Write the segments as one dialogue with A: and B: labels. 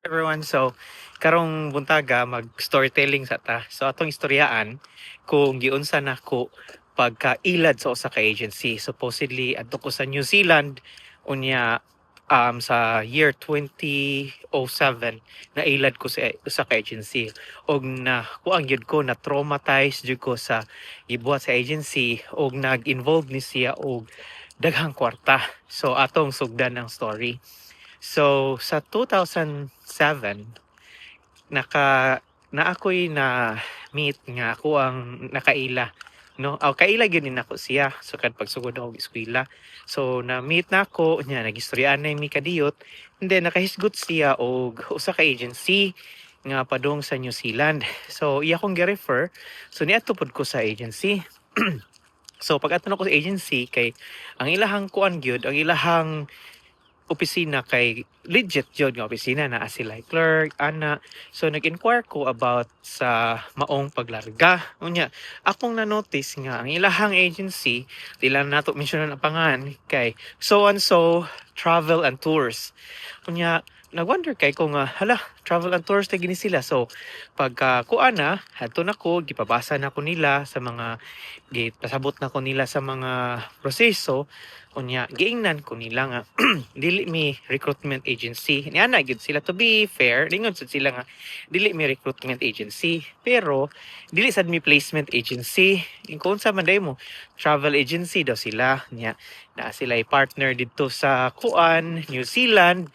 A: Everyone, so karong buntaga mag storytelling sa ta. So atong istoryaan kung giunsa nako pagkailad sa usa ka agency. Supposedly adto ko sa New Zealand unya sa year 2007 nailad ko sa usa ka agency og na kuang gyud ko na traumatized jud ko sa gibuhat sa agency og nag-involve ni siya og daghang kwarta. So atong sugdan ang story. So sa 2007 na ako'y na meet nga ako ang nakaila, no? Aw kaila gyud ni nako siya sukad pagsugod ako og eskwela. So na meet na ako nya nagistoryaan na mi kadiyot and then nakahisgot siya og usa ka agency nga padung sa New Zealand. So iya kong gi-refer, so niadto pod ko sa agency. So pag adto ko sa agency kay ang ilahang kuan gyud, ang ilahang opisina kay legit jud nga opisina na sila clerk ana. So nag-inquire ko about sa maong paglarga unya akong na-notice nga ang ilahang agency dila nato mensyonan ang pangan kay so and so travel and tours unya nag-wonder kay ko nga hala travel and tours na gini sila. So pagka kuan na hadto nako gipabasa na ko nila sa mga gipasabot na ko nila sa mga proseso unya giingnan ko nila nga dili mi recruitment agency niya na gyud sila. To be fair lingon sad sila nga dili mi recruitment agency pero dili sad mi placement agency kung sa man mo travel agency daw sila niya na sila ay partner dito sa kuan New Zealand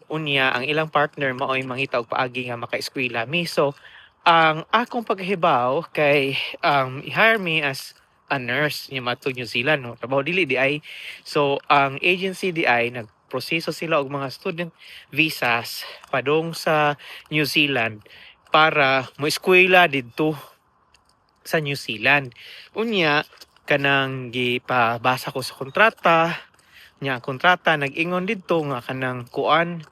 A: unya ang ilang partner mao'y mangita og paagi nga maka-eskwela mi. So ang akong paghibaw kay i-hire me as a nurse niya mato New Zealand, no trabaho dili di ay. So ang agency di ay nagproseso sila og mga student visas padung sa New Zealand para mo eskwela didto sa New Zealand. Unya kanang gipabasa ko sa kontrata nya kontrata nag-ingon didto nga kanang kuan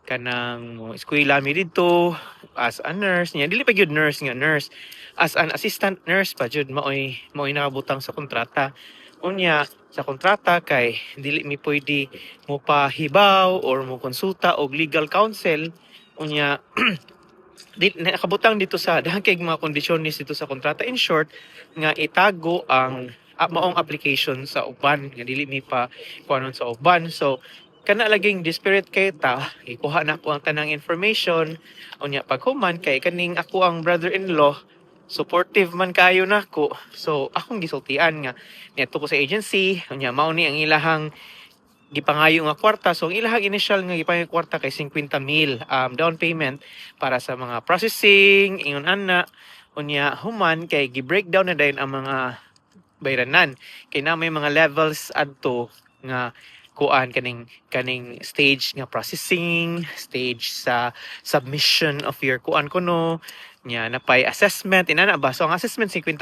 A: kanang mo eskwela mi didto as a nurse nya dili pa gyud nurse nga nurse, as an assistant nurse pa jud mao'y nakabutang sa kontrata. Unya sa kontrata kay dili mi pwede mo pahibaw or mo konsulta og legal counsel unya di nakabutang dito sa dahang kay mga kondisyones dito sa kontrata. In short nga itago ang maong application sa uban nga dili mi pa kuanon sa uban. So kana laging desperate kay ta ikuha na ko ang tanang information unya paghuman kay kaning ako ang brother-in-law supportive man kayo nako. So akong gisultian nga niadto ko sa agency unya mao ni ang ilahang gipangayo nga kwarta. So ang ilahang initial nga gipangayo kwarta kay 50,000 down payment para sa mga processing ingon ana unya human kay gi-breakdown na dayon ang mga bayranan kay na may mga levels adto nga kuan kaning stage nga processing stage sa submission of your kuan kuno nya napay assessment inana ba. So ang assessment 50,000.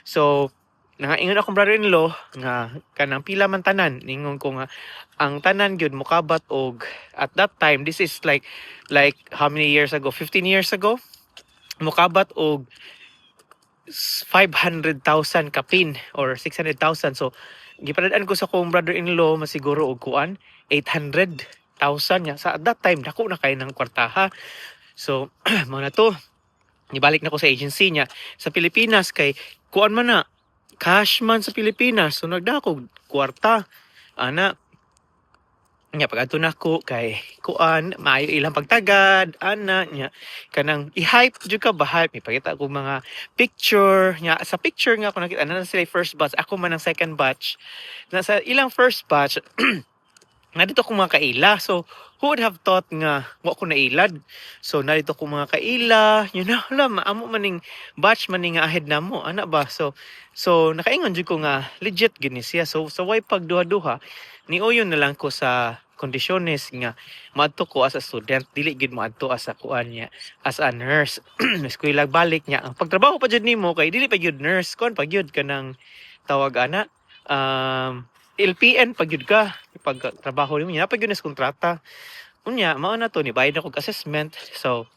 A: So nangaingon akong brother-in-law nga kanang pila man tanan ningon ko nga ang tanan gyud mokabat og at that time this is like how many years ago, 15 years ago, mokabat og 500,000 kapin or 600,000. So gipadadaan ko sa kong brother-in-law masiguro og kuan 800,000 nya sa at that time dako na kay ng kwartaha. So mo na to nibalik na ko sa agency niya sa Pilipinas kay kuan man na cash man sa Pilipinas. So nagdako kwarta ana nya pag-adto nako kay kuan maayo ilang pagtagad ana nya kanang i-hype jud ka ba hype ipakita ko mga picture nya sa picture nga ako nakita na sila first batch ako man ang second batch na sa ilang first batch nga dito ko mga kaila. So who would have thought nga wa ko nailad. So narito ko mga kaila yun na alam amo maning batch maning nga ahead na mo ana ba. So nakaingon jud ko nga legit gini siya. So sa way pagduha-duha niuyon na lang ko sa kondisyones nga maadto ko as a student dili gid moadto as a kuan niya as a nurse. Eskwela balik niya ang pagtrabaho pa jud nimo kay dili pa gyud nurse kon pa gyud kanang tawag ana LPN pag yun ka pagtrabaho nimo nya pag yun kontrata unya mao na to ni bayad ako og assessment. So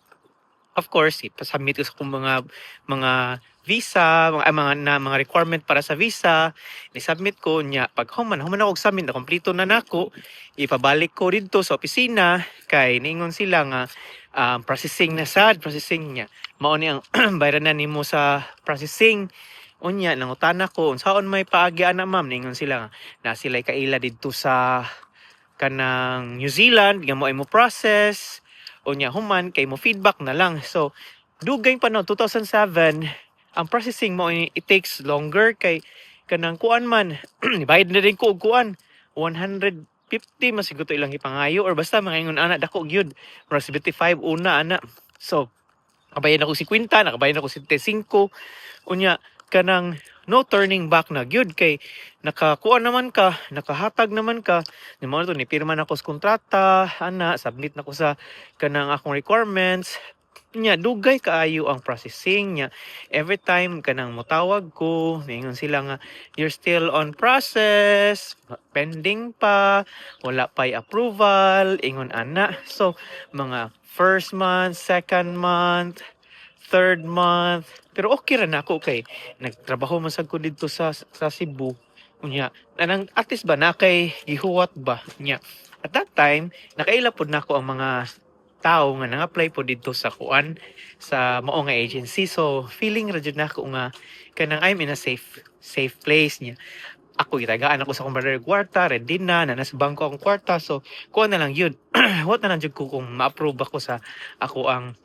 A: Of course, ipasubmit ko sa kung mga visa, mga requirement para sa visa, ni-submit ko niya. Pag human ako submit na kompleto na nako, ipabalik ko dito sa opisina kay niingon sila nga processing na sad, processing niya. Mao ni ang bayranan nimo sa processing. Unya nangutana ko unsaon may paagi ana ma'am, niingon sila nga na sila kaila didto sa kanang New Zealand nga mo ay mo process unya human kay mo feedback na lang. So dugay pa no 2007 ang processing mo it takes longer kay kanang kuan man bayad na rin ko og kuan 150 masiguto ilang ipangayo or basta mga ingon ana dako gyud murag 75 una ana. So nakabayad ako 50, nakabayad ako 75 unya kanang no turning back na gyud kay nakakuha naman ka, nakahatag naman ka. Ni mo to ni pirma na ko sa kontrata, ana submit na ko sa kanang akong requirements. Nya dugay kaayo ang processing nya. Every time kanang motawag ko, ningon sila nga you're still on process, pending pa, wala pa'y approval, ingon ana. So mga first month, second month, third month. Pero okay ra na ako kay nagtrabaho man sad ko dito sa Cebu. Unya, anang at least ba na kay gihuwat ba nya. At that time, nakaila pod nako ang mga tao nga nang-apply po dito sa kuan sa mao nga agency. So feeling ra jud nako nga kanang I'm in a safe place niya. Ako itagaan ako sa akong brother kwarta, ready na nasa bangko akong kwarta. So kuan na lang yun. What na lang jud ko kung ma-approve ako sa ako ang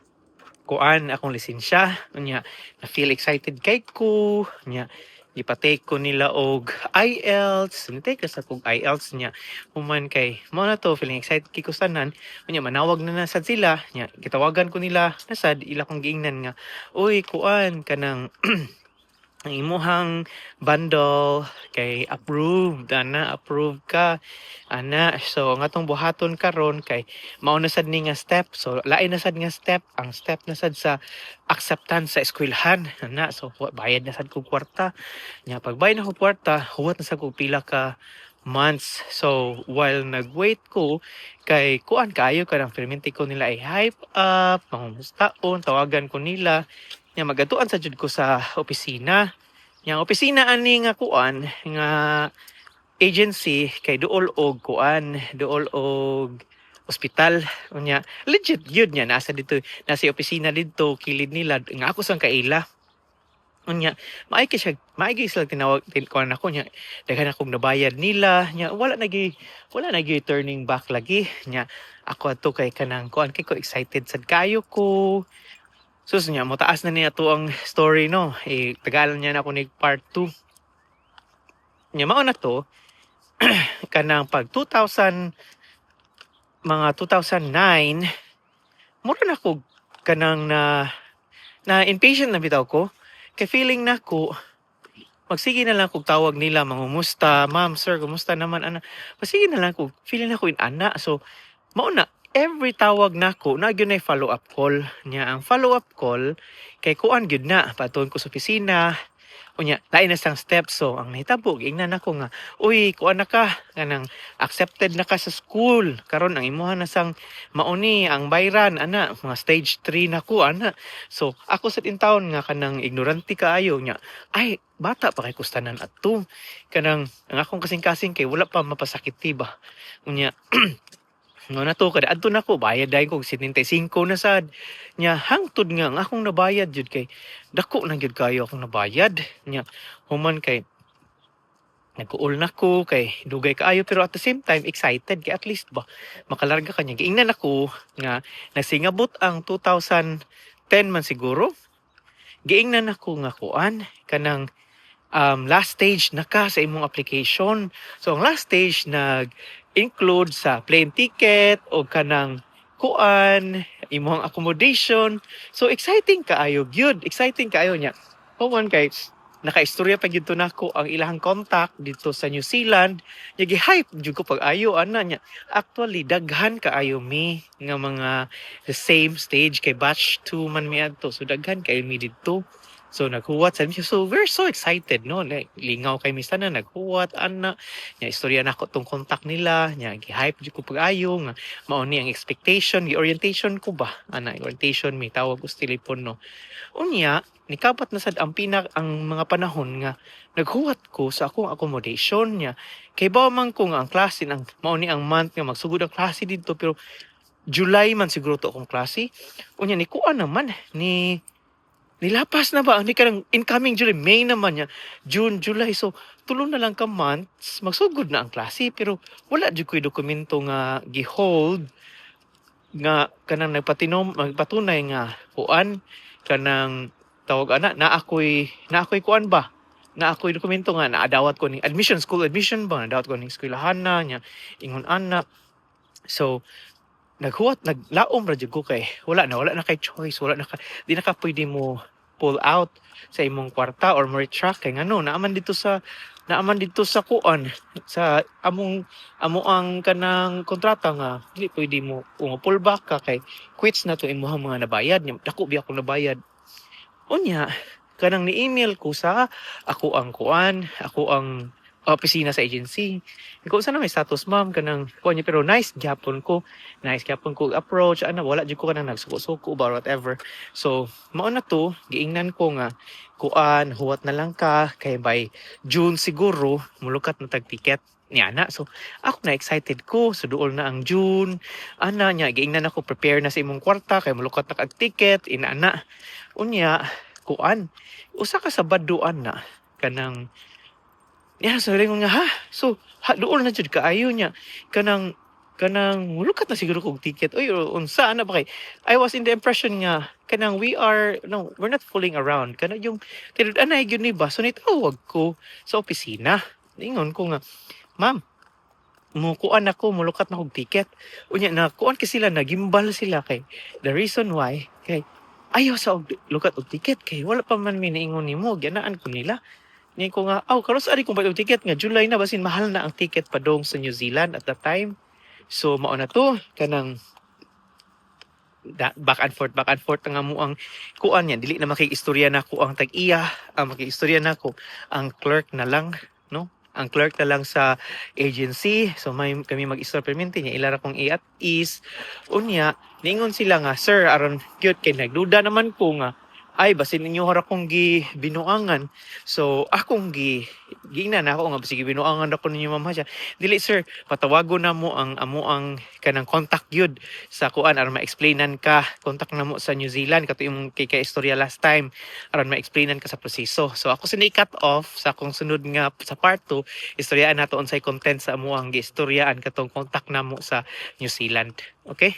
A: kuan akong lisensya nya na feel excited kay ko nya gipatake ko nila og IELTS nitake sa kog IELTS nya human kay mao na to feeling excited kay ko tanan nya manawag na sad sila nya gitawagan ko nila nasad ila kong giingnan nga uy kuan kanang ang imuhang bundle kay approved approved ka ana. So ang atong buhaton karon kay mao na sad ni nga step. So lain na sad nga step, ang step na sad sa acceptance sa eskwelahan ana. So bayad na sad ko kwarta nya pagbayad na ko kwarta huwat na sad ko pila ka months. So while nagwait ko kay kuan kaayo kanang permente ko nila ay hype up mangumustaon tawagan ko nila nya magatuan sa jud ko sa opisina. Yang opisina ani nga kuan nga agency kay duol og kuan, duol og ospital unya. Legit gyud nya nasa dito, nasa opisina dito kilid nila nga ako sang kaila. Unya, maigi sila tinawag kuan ako nya daghan akong nabayad nila nya wala nagi turning back lagi nya ako ato kay kanang kuan kay ko excited sad kayo ko. Sus niya, mataas na niya to ang story, no? Tagalan niya na ako ni part 2. Niya, mao na to, kanang pag 2009, mura na ko kanang na inpatient na bitaw ko. Kay feeling na ko, magsige na lang kog tawag nila, mangumusta, ma'am, sir, kumusta naman, ana. Magsige na lang kog, feeling na ko in ana. So, mao na, every tawag nako na gyud na follow up call nya ang follow up call kay kuan gyud na paton ko sa opisina unya lain na sang steps. So ang nahitabo giingnan nako nga uy kuan na ka kanang accepted na ka sa school karon ang imuha na sang mauni ang bayran ana mga stage 3 nako ana. So ako sa intawon nga kanang ignorante kaayo nya ay bata pa kay kustanan adto kanang ang akong kasing-kasing kay wala pa mapasakit ba unya. No na to kada adto nako bayad dai ko 75 na sad nya hangtod nga ang akong nabayad jud kay dako na gyud kayo akong nabayad nya human kay nagkuol na ko kay dugay kaayo pero at the same time excited kay at least ba makalarga kanya giingnan ako nga nagsingabot ang 2010 man siguro giingnan ako nga kuan kanang last stage na ka sa imong application. So ang last stage nag-include sa plane ticket o kanang kuan, imong accommodation. So exciting kaayo gyud, exciting kaayo nya. Human kay nakaistorya pa gyud to nako ang ilahang contact dito sa New Zealand. Yagi hype jud ko pag ayo ana nya. Actually daghan kaayo mi nga mga the same stage kay batch 2 man mi adto. So daghan kaayo mi dito. So naghuwat sa admission. So we're so excited, no? Lingaw kay Miss na naghuwat ana. Nya istorya na ko tong contact nila, nya gi-hype jud ko pag-ayo nga mao ni ang expectation, gi-orientation ko ba? Ana, orientation may tawag ko sa telepono. Unya, nikapat na sad ang mga panahon nga naghuwat ko sa akong accommodation niya. Kay ba man ko nga ang klase ang mao ni ang month nga magsugod ang klase dito pero July man siguro to akong klase. Unya ni kuan naman nilapas na ba? Hindi ka ng incoming July, May naman niya. June, July. So, tulo na lang ka months, magsugod na ang klase. Pero wala dyan ko'y dokumento nga gi-hold nga kanang magpatunay nga kuan kanang tawag ana na ako'y kuan ba na ako'y dokumento nga naadawat ko ni school admission ba naadawat ko ni eskwelahan na nya ingon ana. So naglaom ra jud ko kay wala na kay choice, di na ka pwede mo pull out sa imong kwarta or mo retract kay ngano naaman dito sa kuan sa amo ang kanang kontrata nga hindi pwede mo kung pull back ka kay quits na to imong mga nabayad nya dako biya ko nabayad. Unya kanang ni-email ko sa ako ang opisina sa agency. Ikaw sa na may status ma'am kanang kuan niya pero nice gyapon ko approach ana wala jud ko kanang nagsuko-suko ba whatever. So mao na to giingnan ko nga kuan huwat na lang ka kay by June siguro mulukat na tag ticket niya na. So ako na excited ko so duol na ang June ana nya giingnan ako prepare na sa imong kwarta kay mulukat na kag ticket inaana. Unya kuan usa ka Sabadoan na kanang so ringon nga ha. So duol na jud kaayo niya kanang mulukat na siguro kog ticket. Oy unsa na ba kay I was in the impression nga kanang we're not fooling around. Kana yung tinud-anay gyud ni ba so nitawag ko sa opisina. Ingon ko nga ma'am mukuan ako mulukat na kog ticket. Unya na kuan kay sila nagimbal sila kay the reason why kay ayaw sa lukat og ticket kay wala pa man mi naingon nimo gyanaan ko nila. Ngayon ko nga, karon sa ari kong bayad og ticket nga July na basin mahal na ang ticket padong sa New Zealand at that time. So mao na to kanang back and forth nga mo ang kuan yan dili na makiistorya na ko ang tag-iya ang makiistorya na ko ang clerk na lang no ang clerk na lang sa agency. So kami mag-istorya permente niya ilara kong at is unya ningon sila nga sir aron cute kay nagduda naman ko nga ay basin ninyo hara kong binuangan. So akong gingnan ako nga sige binuangan ako ninyo ma'am siya. Dili sir, patawagon na mo ang amo ang kanang contact gyud sa kuan aron ma-explainan ka. Contact na mo sa New Zealand kato imong kay istorya last time aron ma-explainan ka sa proseso. So ako sini cut off sa akong sunod nga sa part 2, istoryaan nato unsay content sa amo ang giistoryaan katong contact na mo sa New Zealand. Okay?